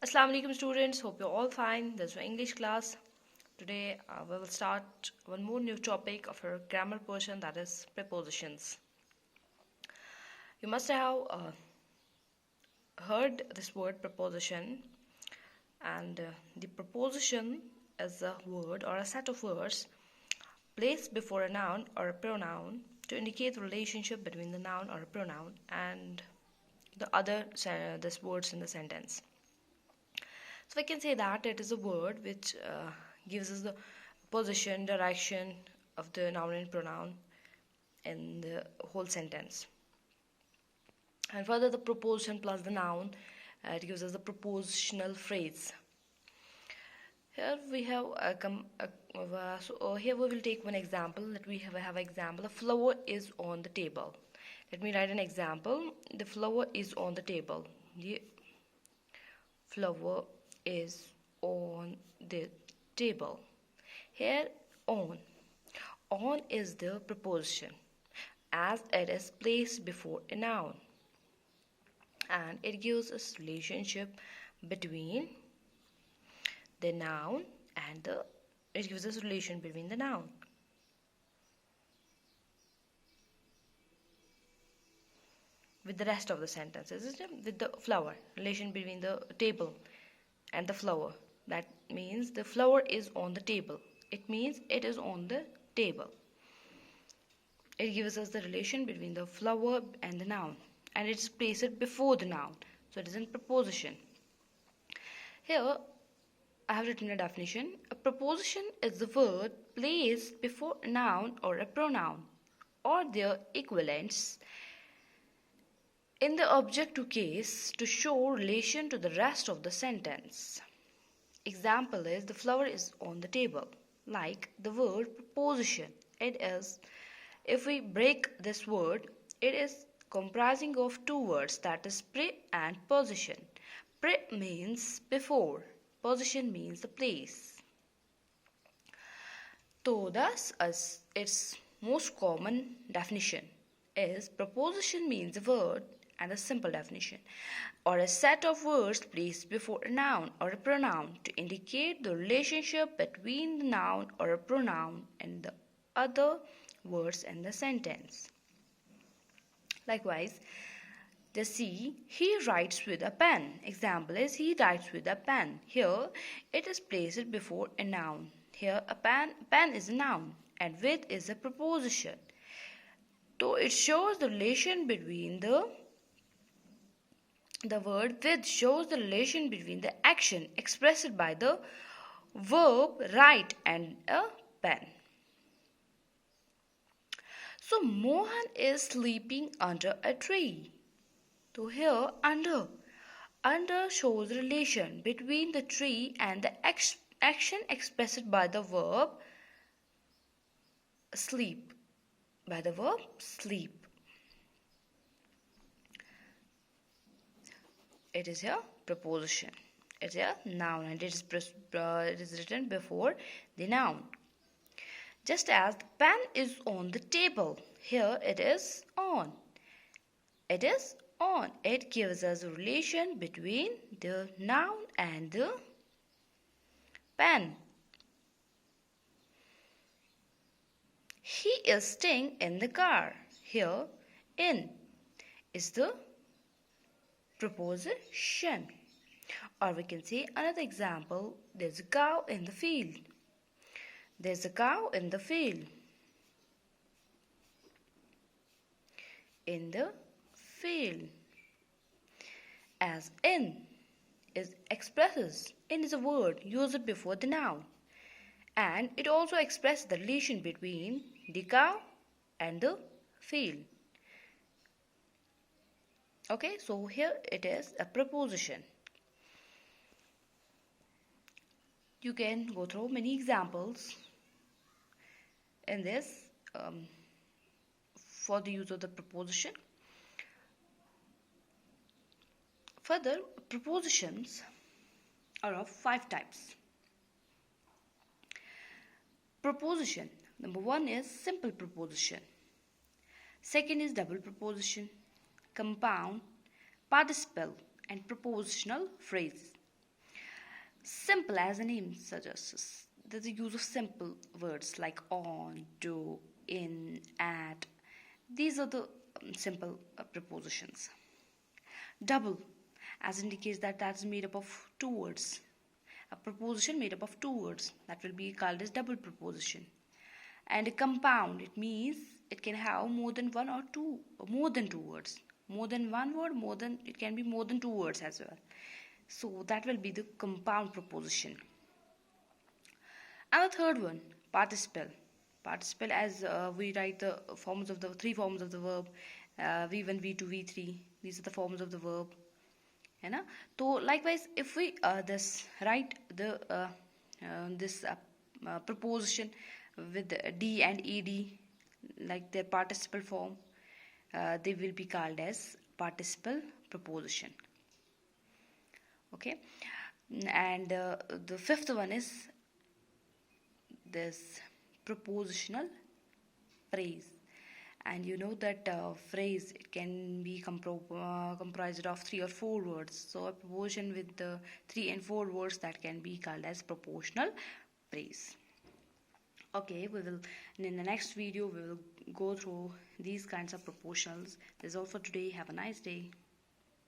Assalamu alaikum students, hope you're all fine. This is my English class. Today we will start one more new topic of our grammar portion, that is prepositions. You must have heard this word preposition, and the preposition is a word or a set of words placed before a noun or a pronoun to indicate the relationship between the noun or a pronoun and the other this words in the sentence. So we can say that it is a word which gives us the position, direction of the noun and pronoun in the whole sentence. And further, the preposition plus the noun, it gives us the prepositional phrase. Here we have here we will take one example. Let me have an example. The flower is on the table. Let me write an example. The flower is on the table. The flower is on the table. Here on is the preposition as it is placed before a noun, and it gives us relationship between the noun and it gives us relation between the noun. With the rest of the sentences, isn't it? With the flower, relation between the table and the flower. That means the flower is on the table. It means it is on the table. It gives us the relation between the flower and the noun, and it is placed before the noun, so it is in preposition. Here I have written a definition. A preposition is the word placed before a noun or a pronoun or their equivalents in the objective case to show relation to the rest of the sentence. Example is the flower is on the table. Like the word preposition, it is, if we break this word, it is comprising of two words, that is pre and position. Pre means before, position means the place. So thus its most common definition is preposition means a word and a simple definition or a set of words placed before a noun or a pronoun to indicate the relationship between the noun or a pronoun and the other words in the sentence. Likewise, the he writes with a pen. Example is he writes with a pen. Here it is placed before a noun. Here a pen is a noun and with is a preposition. So it shows the relation between the word with shows the relation between the action expressed by the verb write and a pen. So Mohan is sleeping under a tree. So here under shows relation between the tree and the action expressed by the verb sleep. By the verb sleep. It is a preposition. It is a noun and it is written before the noun. Just as the pen is on the table, here it is on. It is on. It gives us a relation between the noun and the pen. He is staying in the car. Here in is the preposition. Or we can say another example, there's a cow in the field. There's a cow in the field. In the field. As in expresses. In is a word used before the noun. And it also expresses the relation between the cow and the field. Okay, so here it is a preposition. You can go through many examples in this for the use of the preposition. Further, prepositions are of 5 types. Preposition. Number 1 is simple preposition. Second is double preposition, compound, participle, and prepositional phrase. Simple, as the name suggests, there's the use of simple words like on, to, in, at. These are the simple prepositions. Double, as indicates that that's made up of two words. A preposition made up of two words, that will be called as double preposition. And a compound, it means it can have more than one or two, or more than two words. More than one word, it can be more than two words as well. So that will be the compound preposition. And the third one, participle. Participle, as we write the forms of the three forms of the verb, V1, V2, V3. These are the forms of the verb. So likewise, if we write the preposition with d and ed, like their participle form, they will be called as participle preposition. Okay, and the fifth one is this prepositional phrase. And you know that phrase, it can be comprised of 3 or 4 words. So a preposition with the 3 and 4 words, that can be called as propositional phrase. Okay, we will in the next video we will go through these kinds of propositionals. That's all for today. Have a nice day.